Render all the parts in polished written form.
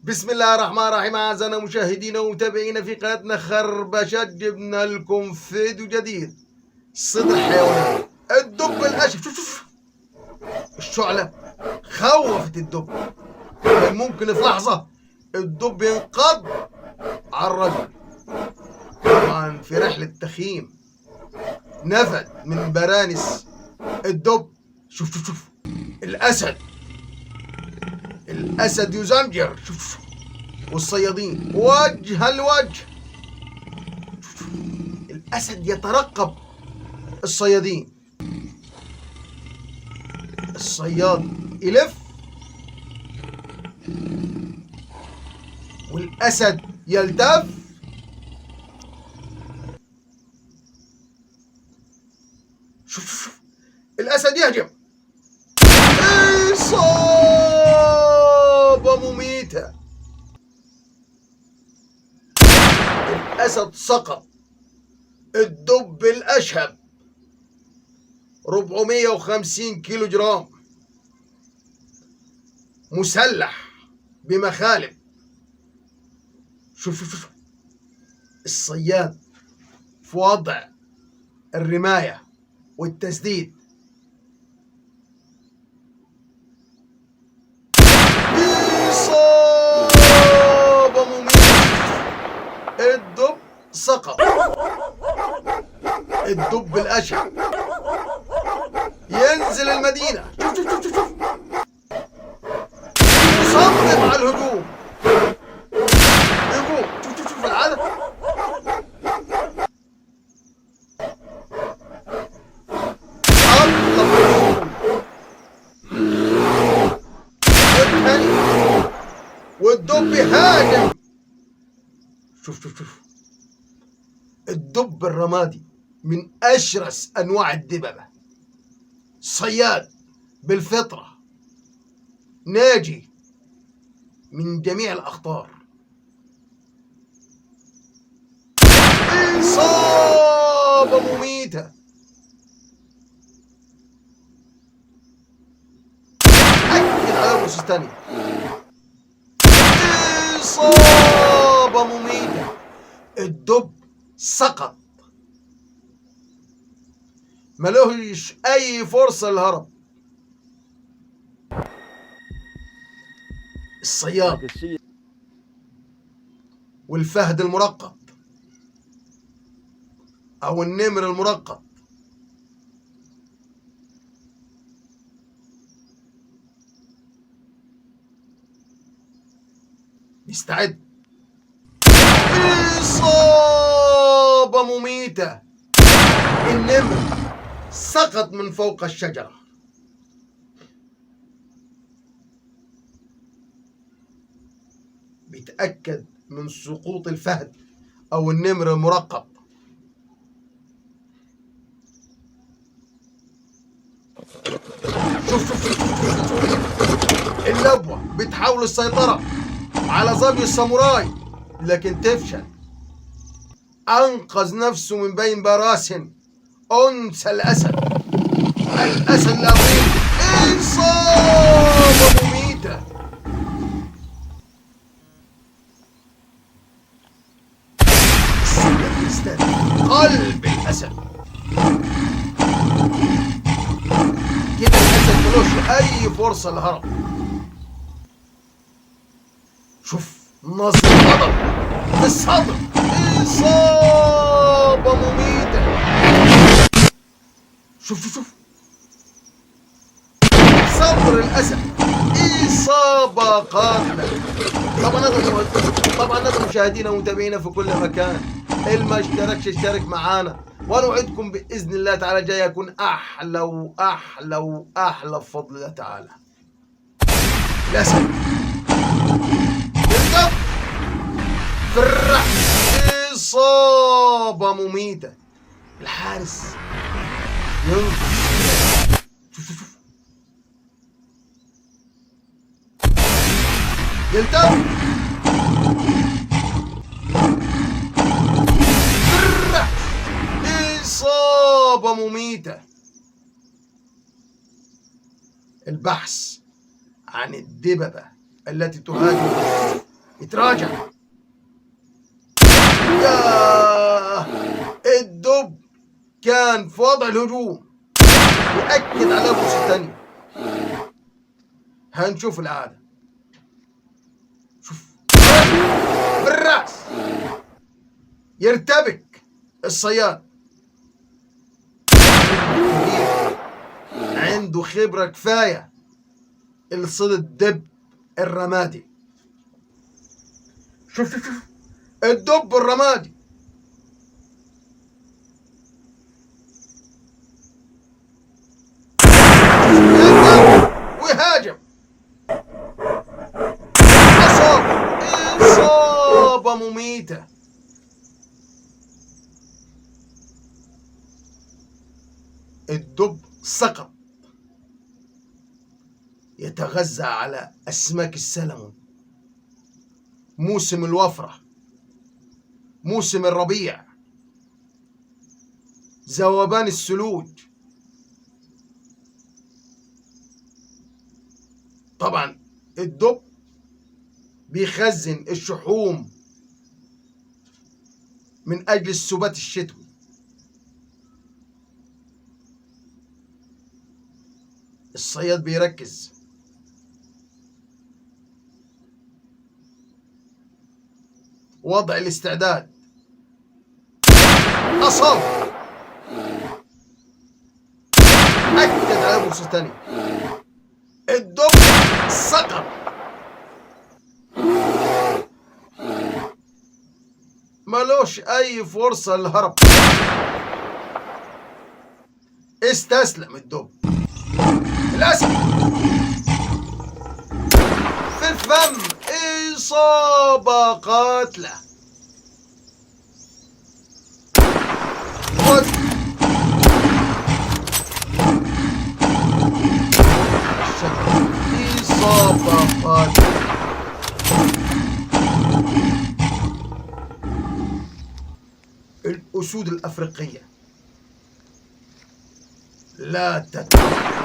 بسم الله الرحمن الرحيم. أعزائنا مشاهدينا ومتابعينا في قناتنا خربشات، جبنا لكم فيديو جديد. صيد الحيوانات، الدب الأشهر. شوف الشعلة خوفت الدب، كان ممكن في لحظة الدب ينقض على الرجل. طبعا في رحلة تخييم نفد من برانس الدب. شوف الأسد يزمجر. شوف والصيادين وجها لوجه. الأسد يترقب الصيادين، الصياد يلف والأسد يلتف. شوف الأسد يهجم، إصابة مميتة. الأسد سقط. الدب الأشهب 450 كيلو جرام، مسلح بمخالب. شوف الصياد في وضع الرماية والتسديد. إصابة مميتة. الدب سقط. الدب الأشهب ينزل المدينة. شوف يصمم على الهجوم. يقوم. شوف العدد. والدب يهاجم. شوف الدب الرمادي من أشرس أنواع الدببة، صياد بالفطرة، ناجي من جميع الأخطار. إصابة مميتة. أكد على البوستاني. إصابة مميتة. الدب سقط، ملوش أي فرصة للهرب. الصياد والفهد المرقط أو النمر المرقط يستعد. إصابة مميتة. النمر سقط من فوق الشجرة. بيتأكد من سقوط الفهد أو النمر المرقب. شوف اللبوة بتحاول السيطرة على ظبي الساموراي لكن تفشل. أنقذ نفسه من بين براسن أنثى الأسد. الأسد الأبيض. إصابة مميتة. قلب الأسد. كده الأسد ملوش أي فرصة للهرب. شوف نصر الغضب في الصدر. إصابة مميتة. شوف صدر الأسد. إصابة قاتلة. طبعا نظر مشاهدينا ومتابعينا في كل مكان، اللي ما اشتركش اشترك معانا، ونوعدكم بإذن الله تعالى جاي يكون أحلى وأحلى وأحلى بفضل الله تعالى. الأسد بالضبط في الرحم. إصابة مميتة. الحارس ينقذ. شوف يلتف. إصابة مميتة. البحث عن الدببة التي تهاجم يتراجع. ياه، الدب كان في وضع الهجوم، يأكد على فرصة ثانية. هنشوف العادة. شوف بالراس، يرتبك الصياد. عنده خبرة كفاية لصيد الدب الرمادي. شوف الدب الرمادي. ويهاجم. إصابة مميتة. الدب سقط. يتغذى على أسماك السلمون. موسم الوفرة، موسم الربيع، ذوبان الثلوج. طبعا الدب بيخزن الشحوم من أجل السبات الشتوي. الصياد بيركز. وضع الاستعداد. أصاب. أكد على فرصة ثانية. الدب سقط. ملوش أي فرصة للهرب. استسلم الدب. للأسف في الفم. إصابة قاتلة. إصابة قاتلة. الأسود الأفريقية لا تتوقف.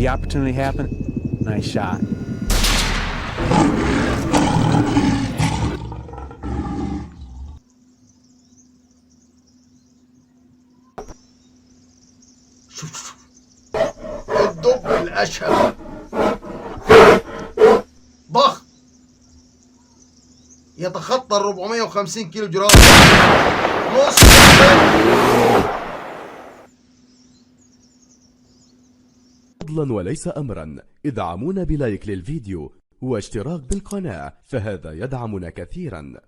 The opportunity happened. Nice shot. شوف الدب الأشهر ضخم، يتخطى 450 كيلو جرام. نص فضلا وليس أمرا ادعمونا بلايك للفيديو واشتراك بالقناة، فهذا يدعمنا كثيرا.